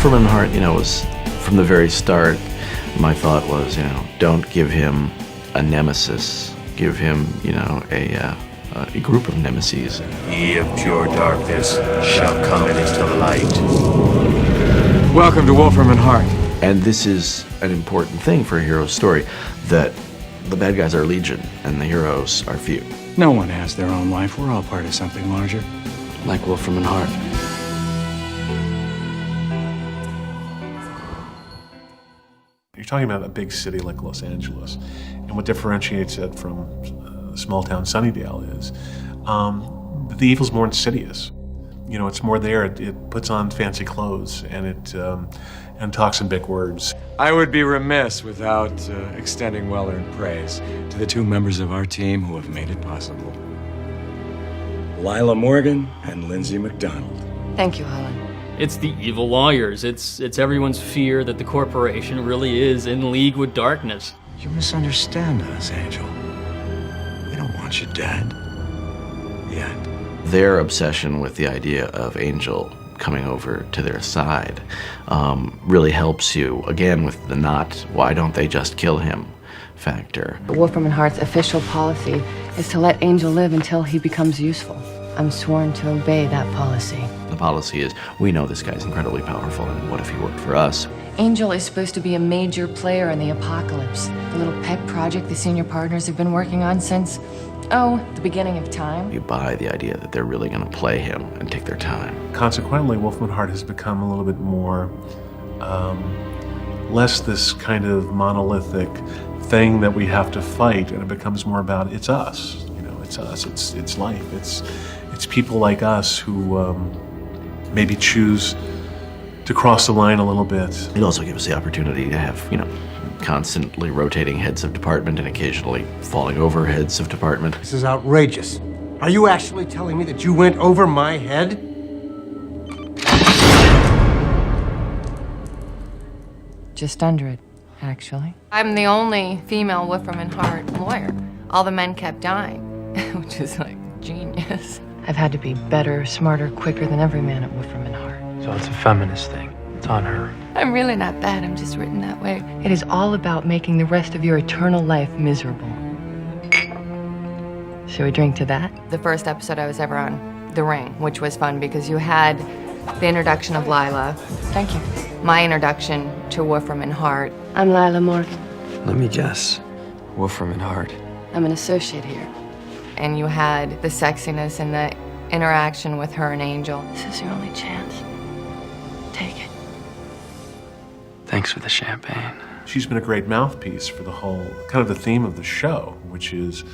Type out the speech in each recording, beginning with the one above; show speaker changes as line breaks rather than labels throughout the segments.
Wolfram and Hart, was from the very start, my thought was, don't give him a nemesis. Give him, a group of nemeses.
Ye of pure darkness shall come into the light.
Welcome to Wolfram and Hart.
And this is an important thing for a hero's story, that the bad guys are legion and the heroes are few.
No one has their own life. We're all part of something larger.
Like Wolfram and Hart.
You're talking about a big city like Los Angeles, and what differentiates it from small town Sunnydale is the evil's more insidious. It's more there. It puts on fancy clothes and it talks in big words.
I would be remiss without extending well-earned praise to the two members of our team who have made it possible. Lila Morgan and Lindsay McDonald.
Thank you, Helen.
It's the evil lawyers. It's everyone's fear that the corporation really is in league with darkness.
You misunderstand us, Angel. We don't want you dead. Yet.
Their obsession with the idea of Angel coming over to their side really helps you, again, with the why don't they just kill him factor.
Wolfram and Hart's official policy is to let Angel live until he becomes useful. I'm sworn to obey that policy.
The policy is, we know this guy's incredibly powerful, and what if he worked for us?
Angel is supposed to be a major player in the apocalypse. The little pet project the senior partners have been working on since, the beginning of time.
You buy the idea that they're really going to play him and take their time.
Consequently, Wolfram and Hart has become a little bit more, less this kind of monolithic thing that we have to fight, and it becomes more about it's us. It's us. It's life. It's people like us who maybe choose to cross the line a little bit.
It also gives us the opportunity to have, constantly rotating heads of department and occasionally falling over heads of department.
This is outrageous. Are you actually telling me that you went over my head?
Just under it, actually. I'm the only female Wolfram and Hart lawyer. All the men kept dying, which is like genius. I've had to be better, smarter, quicker than every man at Wolfram and Hart.
So it's a feminist thing. It's on her.
I'm really not bad. I'm just written that way. It is all about making the rest of your eternal life miserable. Shall we drink to that? The first episode I was ever on, The Ring, which was fun because you had the introduction of Lila. Thank you. My introduction to Wolfram and Hart. I'm Lila Morgan.
Let me guess. Wolfram and Hart.
I'm an associate here. And you had the sexiness and the interaction with her and Angel. This is your only chance. Take it.
Thanks for the champagne.
She's been a great mouthpiece for the whole, kind of the theme of the show, which is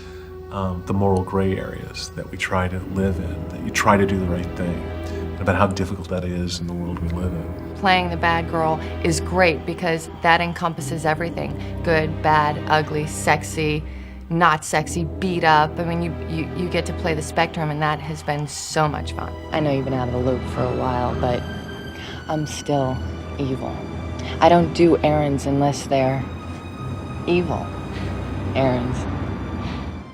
the moral gray areas that we try to live in, that you try to do the right thing, and about how difficult that is in the world we live in.
Playing the bad girl is great because that encompasses everything. Good, bad, ugly, sexy, not sexy, beat up. I mean, you get to play the spectrum, and that has been so much fun. I know you've been out of the loop for a while, but I'm still evil. I don't do errands unless they're evil errands.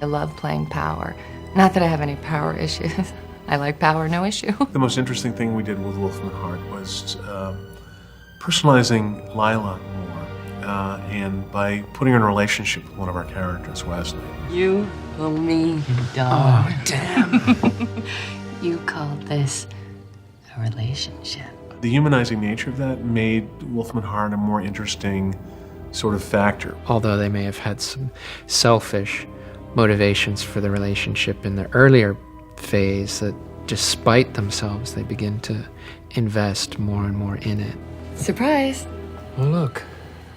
I love playing power. Not that I have any power issues. I like power, no issue.
The most interesting thing we did with Wolfram and Hart was personalizing Lila more, and by putting her in a relationship with one of our characters, Wesley.
You pull me down.
Oh, damn.
You called this a relationship.
The humanizing nature of that made Wolfram and Hart a more interesting sort of factor.
Although they may have had some selfish motivations for the relationship in the earlier phase, that despite themselves, they begin to invest more and more in it.
Surprise.
Well, look,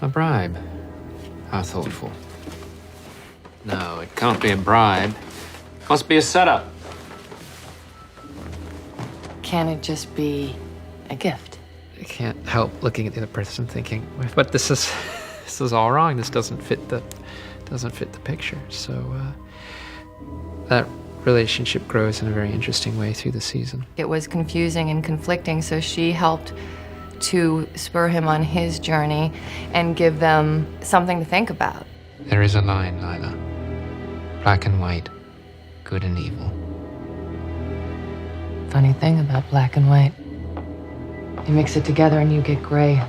a bribe. How thoughtful. No, it can't be a bribe. It must be a setup.
Can it just be a gift?
I can't help looking at the other person thinking, but this is all wrong. This doesn't fit the picture. So that relationship grows in a very interesting way through the season.
It was confusing and conflicting, so she helped to spur him on his journey and give them something to think about.
There is a line, Lila. Black and white, good and evil.
Funny thing about black and white. You mix it together and you get gray.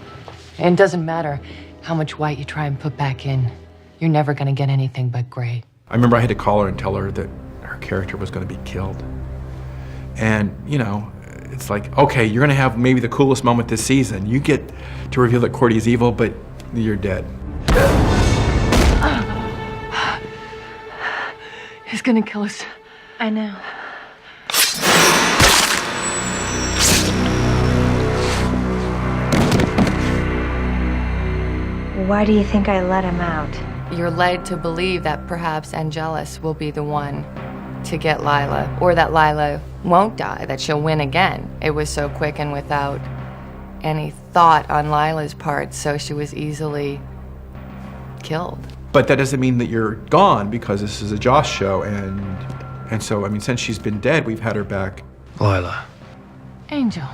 And it doesn't matter how much white you try and put back in. You're never gonna get anything but gray.
I remember I had to call her and tell her that her character was going to be killed. And, you know, it's like, okay, you're going to have maybe the coolest moment this season. You get to reveal that Cordy is evil, but you're dead.
He's gonna kill us.
I know. Why do you think I let him out?
You're led to believe that perhaps Angelus will be the one to get Lila, or that Lila won't die, that she'll win again. It was so quick and without any thought on Lila's part, so she was easily killed.
But that doesn't mean that you're gone, because this is a Joss show, and so, I mean, since she's been dead, we've had her back.
Lila.
Angel.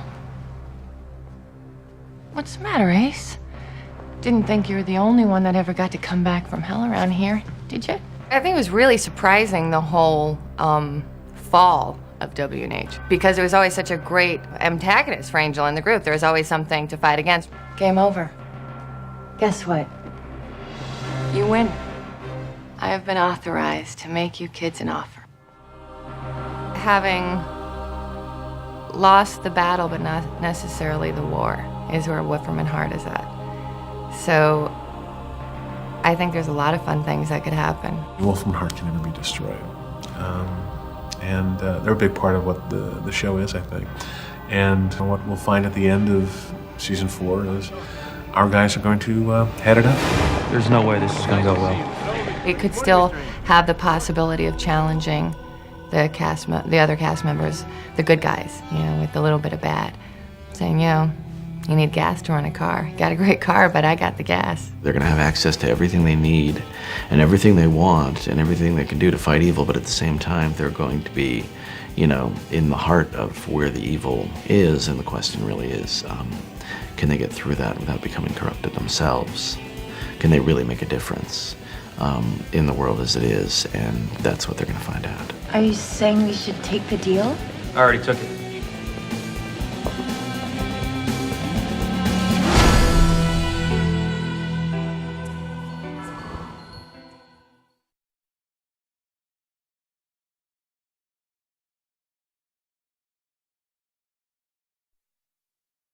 What's the matter, Ace? Didn't think you were the only one that ever got to come back from hell around here, did you? I think it was really surprising, the whole fall of W&H, because it was always such a great antagonist for Angel in the group. There was always something to fight against. Game over. Guess what? You win. I have been authorized to make you kids an offer. Having lost the battle, but not necessarily the war, is where Wolfram and Hart is at. So I think there's a lot of fun things that could happen.
Wolfram and Hart can never be destroyed. And they're a big part of what the show is, I think. And what we'll find at the end of season 4 is our guys are going to head it up.
There's no way this is going to go well.
It could still have the possibility of challenging the other cast members, the good guys, you know, with a little bit of bad, saying, you know, you need gas to run a car. Got a great car, but I got the gas.
They're going to have access to everything they need and everything they want and everything they can do to fight evil, but at the same time, they're going to be, you know, in the heart of where the evil is, and the question really is, can they get through that without becoming corrupted themselves? Can they really make a difference in the world as it is? And that's what they're going to find out.
Are you saying we should take the deal?
I already took it.